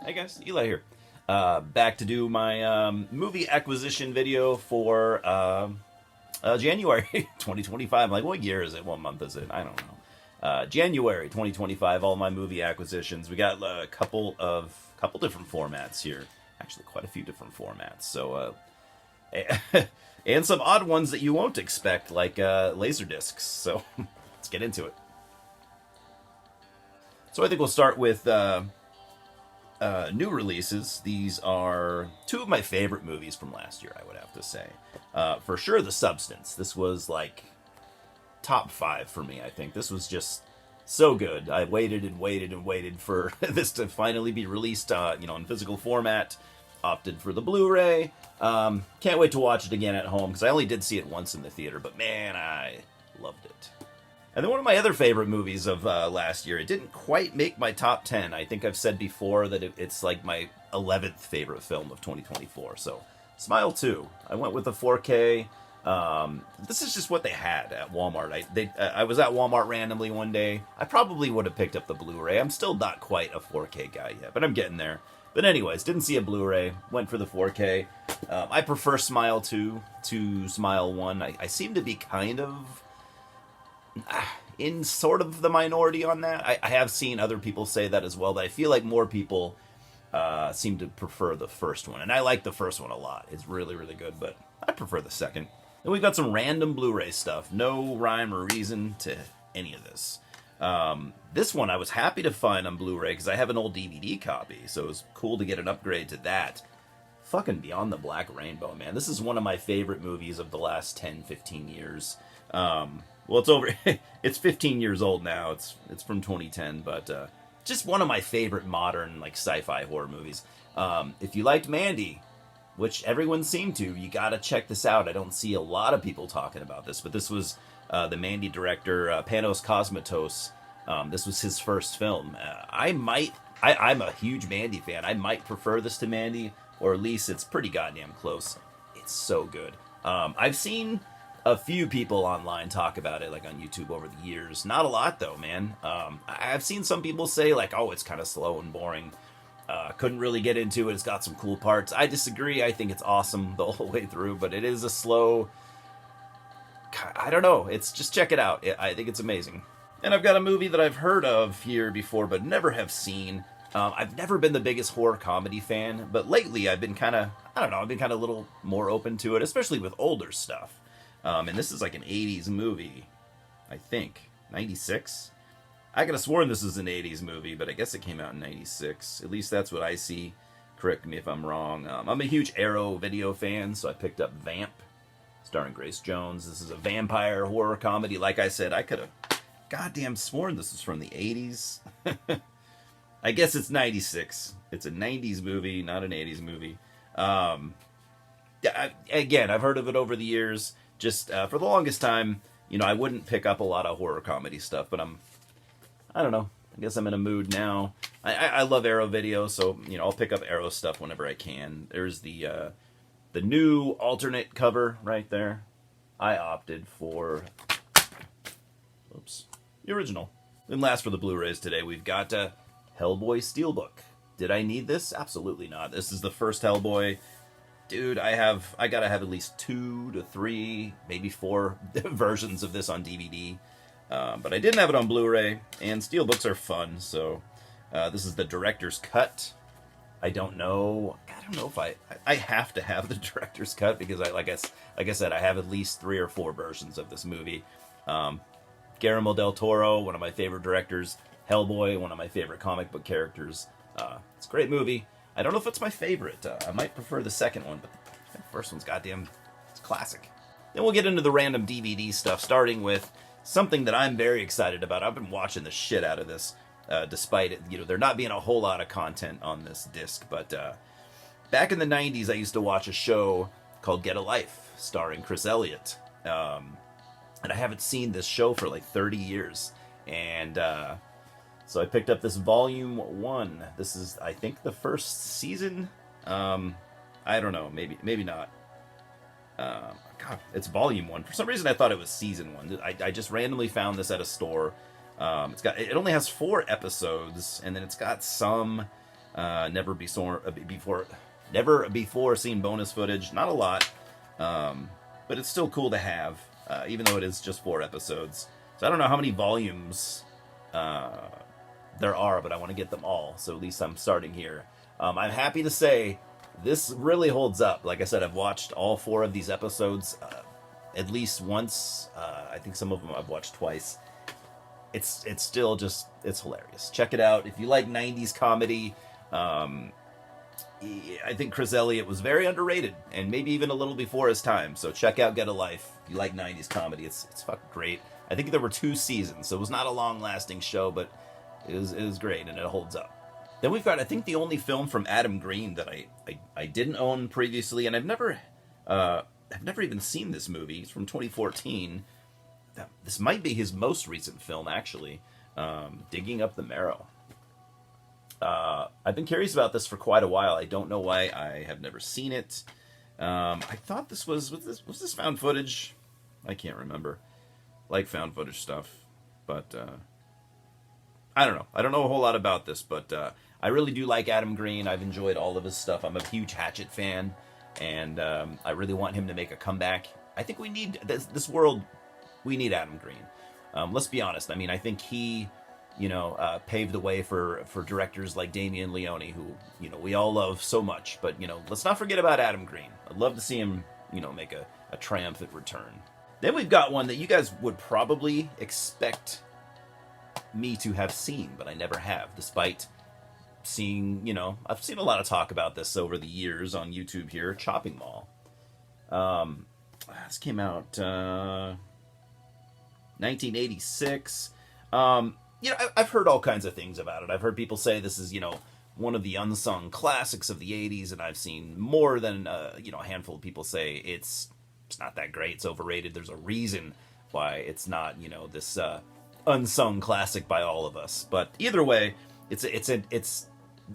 Hey guys, Eli here. Back to do my movie acquisition video for January 2025. I'm like, what year is it? What month is it? I don't know. January 2025. All my movie acquisitions. We got a couple different formats here. Actually, quite a few different formats. So, and some odd ones that you won't expect, like LaserDisc's. So, let's get into it. So I think we'll start with new releases. These are two of my favorite movies from last year, I would have to say. For sure, The Substance. This was like top 5 for me, I think. This was just so good. I waited and waited and waited for this to finally be released, in physical format. Opted for the Blu-ray. Can't wait to watch it again at home, because I only did see it once in the theater, but man, I loved it. And then one of my other favorite movies of last year, it didn't quite make my top 10. I think I've said before that it's like my 11th favorite film of 2024. So, Smile 2. I went with the 4K. This is just what they had at Walmart. I was at Walmart randomly one day. I probably would have picked up the Blu-ray. I'm still not quite a 4K guy yet, but I'm getting there. But anyways, didn't see a Blu-ray. Went for the 4K. I prefer Smile 2 to Smile 1. I seem to be kind of in sort of the minority on that. I have seen other people say that as well, but I feel like more people seem to prefer the first one. And I like the first one a lot. It's really, really good, but I prefer the second. Then we've got some random Blu-ray stuff. No rhyme or reason to any of this. This one I was happy to find on Blu-ray because I have an old DVD copy, so it was cool to get an upgrade to that. Fucking Beyond the Black Rainbow, man. This is one of my favorite movies of the last 10, 15 years. Well, it's over. It's 15 years old now. It's from 2010, but just one of my favorite modern like sci-fi horror movies. If you liked Mandy, which everyone seemed to, you gotta check this out. I don't see a lot of people talking about this, but this was the Mandy director Panos Cosmatos. This was his first film. I'm a huge Mandy fan. I might prefer this to Mandy, or at least it's pretty goddamn close. It's so good. I've seen a few people online talk about it, like on YouTube over the years. Not a lot, though, man. I've seen some people say, like, oh, it's kind of slow and boring. Couldn't really get into it. It's got some cool parts. I disagree. I think it's awesome the whole way through, but it is a slow... I don't know. Just check it out. I think it's amazing. And I've got a movie that I've heard of here before, but never have seen. I've never been the biggest horror comedy fan, but lately I've been kind of, I've been kind of a little more open to it, especially with older stuff. And this is like an 80s movie, I think. 96? I could have sworn this was an 80s movie, but I guess it came out in 96. At least that's what I see. Correct me if I'm wrong. I'm a huge Arrow video fan, so I picked up Vamp, starring Grace Jones. This is a vampire horror comedy. Like I said, I could have goddamn sworn this was from the 80s. I guess it's 96. It's a 90s movie, not an 80s movie. Again, I've heard of it over the years. Just for the longest time, I wouldn't pick up a lot of horror comedy stuff, but I don't know. I guess I'm in a mood now. I love Arrow video, so I'll pick up Arrow stuff whenever I can. There's the new alternate cover right there. I opted for the original. And last for the Blu-rays today, we've got Hellboy Steelbook. Did I need this? Absolutely not. This is the first Hellboy. Dude, I gotta have at least 2 to 3, maybe 4 versions of this on DVD. But I didn't have it on Blu-ray, and Steelbooks are fun, so this is the director's cut. I don't know if I have to have the director's cut, because like I said, I have at least 3 or 4 versions of this movie. Guillermo del Toro, one of my favorite directors. Hellboy, one of my favorite comic book characters. It's a great movie. I don't know if it's my favorite. I might prefer the second one, but the first one's goddamn, it's classic. Then we'll get into the random DVD stuff, starting with something that I'm very excited about. I've been watching the shit out of this, despite it, there not being a whole lot of content on this disc. But back in the 90s, I used to watch a show called Get a Life, starring Chris Elliott. And I haven't seen this show for like 30 years. And so I picked up this Volume 1. This is, I think, the first season. I don't know. Maybe not. God, it's Volume 1. For some reason, I thought it was Season 1. I just randomly found this at a store. It only has 4 episodes, and then it's got some Never before seen bonus footage. Not a lot, but it's still cool to have, even though it is just 4 episodes. So I don't know how many volumes there are, but I want to get them all. So at least I'm starting here. I'm happy to say this really holds up. Like I said, I've watched all 4 of these episodes at least once. I think some of them I've watched twice. It's still just, it's hilarious. Check it out. If you like 90s comedy, I think Chris Elliott was very underrated, and maybe even a little before his time. So check out Get a Life. If you like 90s comedy, it's fucking great. I think there were 2 seasons, so it was not a long-lasting show, but it was great, and it holds up. Then we've got, I think, the only film from Adam Green that I didn't own previously, and I've never even seen this movie. It's from 2014. This might be his most recent film, actually. Digging Up the Marrow. I've been curious about this for quite a while. I don't know why I have never seen it. I thought this was this found footage? I can't remember. Like found footage stuff, but I don't know. I don't know a whole lot about this, but I really do like Adam Green. I've enjoyed all of his stuff. I'm a huge Hatchet fan, and I really want him to make a comeback. I think we need this world. We need Adam Green. Let's be honest. I mean, I think he, paved the way for directors like Damien Leone, who, we all love so much. But, let's not forget about Adam Green. I'd love to see him, make a triumphant return. Then we've got one that you guys would probably expect me to have seen, but I never have, despite seeing, I've seen a lot of talk about this over the years on YouTube here, Chopping Mall. This came out 1986. I've heard all kinds of things about it. I've heard people say this is, one of the unsung classics of the 80s, and I've seen more than, a handful of people say it's not that great, it's overrated. There's a reason why it's not, this unsung classic by all of us. But either way, it's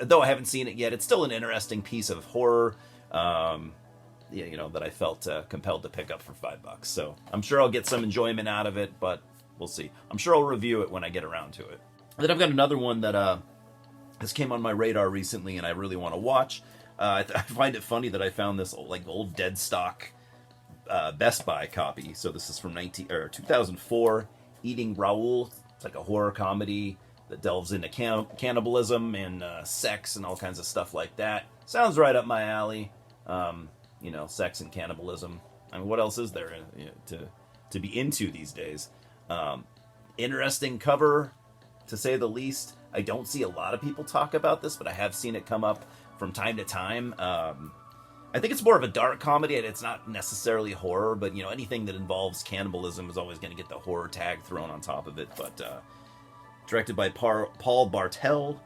though I haven't seen it yet, it's still an interesting piece of horror, that I felt compelled to pick up for $5. So I'm sure I'll get some enjoyment out of it, but we'll see. I'm sure I'll review it when I get around to it. And then I've got another one that this came on my radar recently, and I really want to watch. I find it funny that I found this old dead stock Best Buy copy. So this is from 2004, Eating Raoul. It's like a horror comedy that delves into cannibalism and sex and all kinds of stuff like that. Sounds right up my alley. Sex and cannibalism. I mean, what else is there to be into these days? Interesting cover, to say the least. I don't see a lot of people talk about this, but I have seen it come up from time to time. I think it's more of a dark comedy, and it's not necessarily horror, but anything that involves cannibalism is always going to get the horror tag thrown on top of it. But directed by Paul Bartel.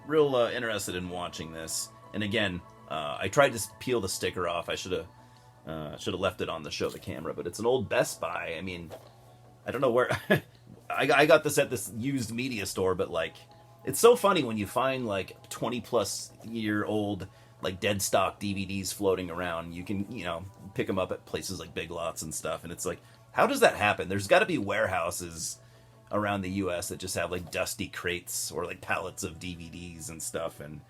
Real interested in watching this. And again, I tried to peel the sticker off. I should have left it on to show the camera, but it's an old Best Buy. I mean, I don't know where I got this at this used media store, but it's so funny when you find 20+ year old dead stock DVDs floating around. You can pick them up at places like Big Lots and stuff, and it's how does that happen? There's got to be warehouses around the U.S. that just have dusty crates or pallets of DVDs and stuff, and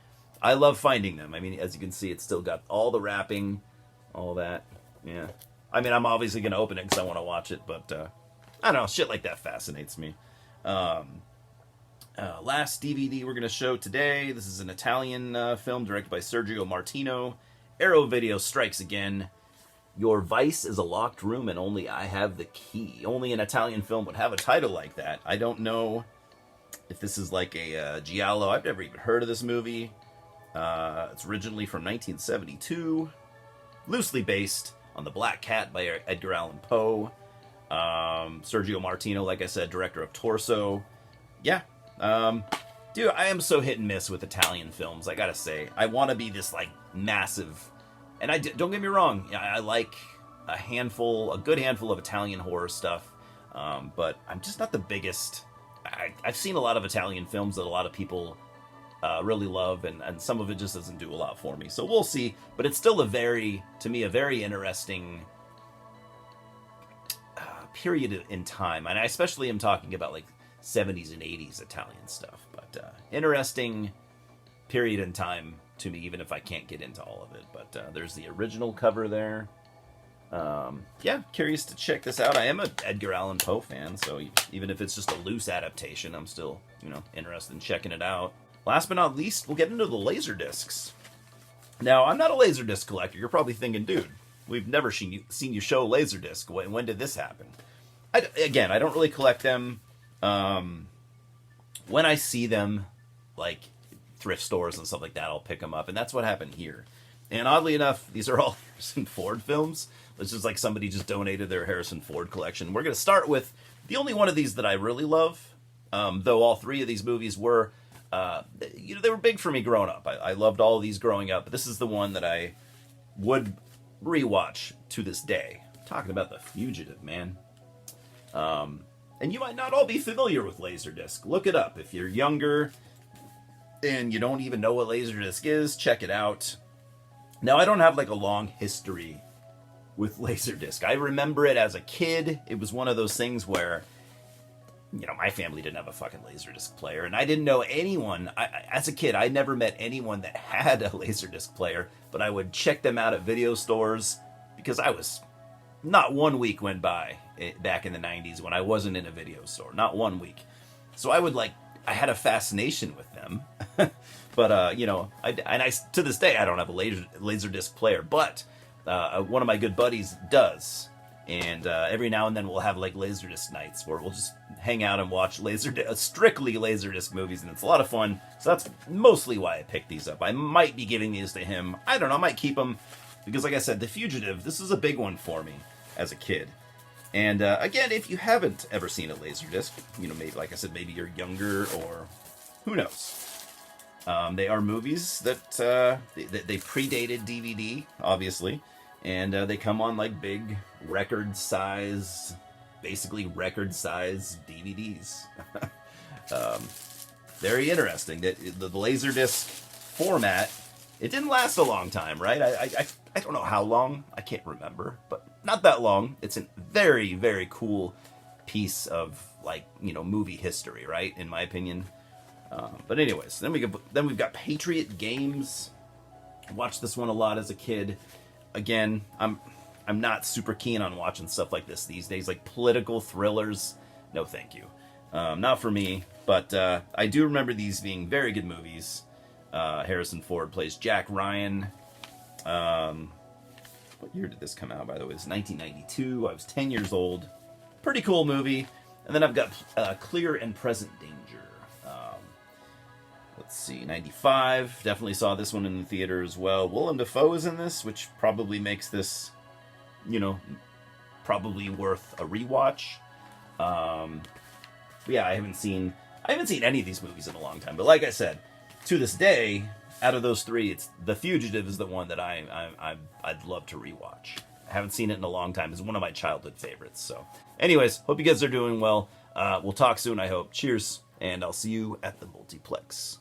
I love finding them. I mean, as you can see, it's still got all the wrapping, all that. Yeah. I mean, I'm obviously going to open it because I want to watch it, but I don't know, shit like that fascinates me. Last DVD we're going to show today, this is an Italian film directed by Sergio Martino. Arrow Video strikes again. Your vice is a locked room and only I have the key. Only an Italian film would have a title like that. I don't know if this is a giallo. I've never even heard of this movie. It's originally from 1972. Loosely based on The Black Cat by Edgar Allan Poe. Sergio Martino, like I said, director of Torso. Yeah. Dude, I am so hit and miss with Italian films, I gotta say. I want to be this massive... And don't get me wrong, I like a good handful of Italian horror stuff, but I'm just not the biggest. I've seen a lot of Italian films that a lot of people really love, and some of it just doesn't do a lot for me. So we'll see, but it's still a very interesting period in time, and I especially am talking about 70s and 80s Italian stuff. But interesting period in time to me, even if I can't get into all of it. But there's the original cover there. Yeah, curious to check this out. I am an Edgar Allan Poe fan, so even if it's just a loose adaptation, I'm still, interested in checking it out. Last but not least, we'll get into the LaserDisc's. Now, I'm not a LaserDisc collector. You're probably thinking, dude, we've never seen you show LaserDisc. When did this happen? I don't really collect them. When I see them, like thrift stores and stuff like that, I'll pick them up, and that's what happened here. And oddly enough, these are all Harrison Ford films. It's just like somebody just donated their Harrison Ford collection. We're going to start with the only one of these that I really love, though all three of these movies were, they were big for me growing up. I loved all of these growing up, but this is the one that I would rewatch to this day. I'm talking about The Fugitive, man. And you might not all be familiar with LaserDisc. Look it up. If you're younger and you don't even know what LaserDisc is, check it out. Now, I don't have like a long history with LaserDisc. I remember it as a kid. It was one of those things where, my family didn't have a fucking LaserDisc player, and I didn't know anyone. As a kid, I never met anyone that had a LaserDisc player, but I would check them out at video stores because not 1 week went by back in the 90s when I wasn't in a video store. Not 1 week. So I had a fascination with them. But, to this day, I don't have a LaserDisc player, but one of my good buddies does. And every now and then we'll have like LaserDisc nights where we'll just hang out and watch strictly LaserDisc movies, and it's a lot of fun. So that's mostly why I picked these up. I might be giving these to him. I don't know, I might keep them because, like I said, The Fugitive, this is a big one for me as a kid. And again, if you haven't ever seen a LaserDisc, maybe, like I said, maybe you're younger or who knows. They are movies that they predated DVD, obviously, and they come on like big record-size DVDs. Very interesting that the LaserDisc format. It didn't last a long time, right? I don't know how long. I can't remember, but not that long. It's a very, very cool piece of movie history, right? In my opinion. But anyways, then we've got Patriot Games. I watched this one a lot as a kid. Again, I'm not super keen on watching stuff like this these days, like political thrillers. No, thank you. Not for me. But I do remember these being very good movies. Harrison Ford plays Jack Ryan. What year did this come out, by the way? It's 1992. I was 10 years old. Pretty cool movie. And then I've got Clear and Present Danger. Let's see, 95. Definitely saw this one in the theater as well. Willem Dafoe is in this, which probably makes this, probably worth a rewatch. Yeah, I haven't seen any of these movies in a long time. But like I said, to this day, out of those three, it's The Fugitive is the one that I'd love to rewatch. I haven't seen it in a long time. It's one of my childhood favorites. So, anyways, hope you guys are doing well. We'll talk soon, I hope. Cheers, and I'll see you at the multiplex.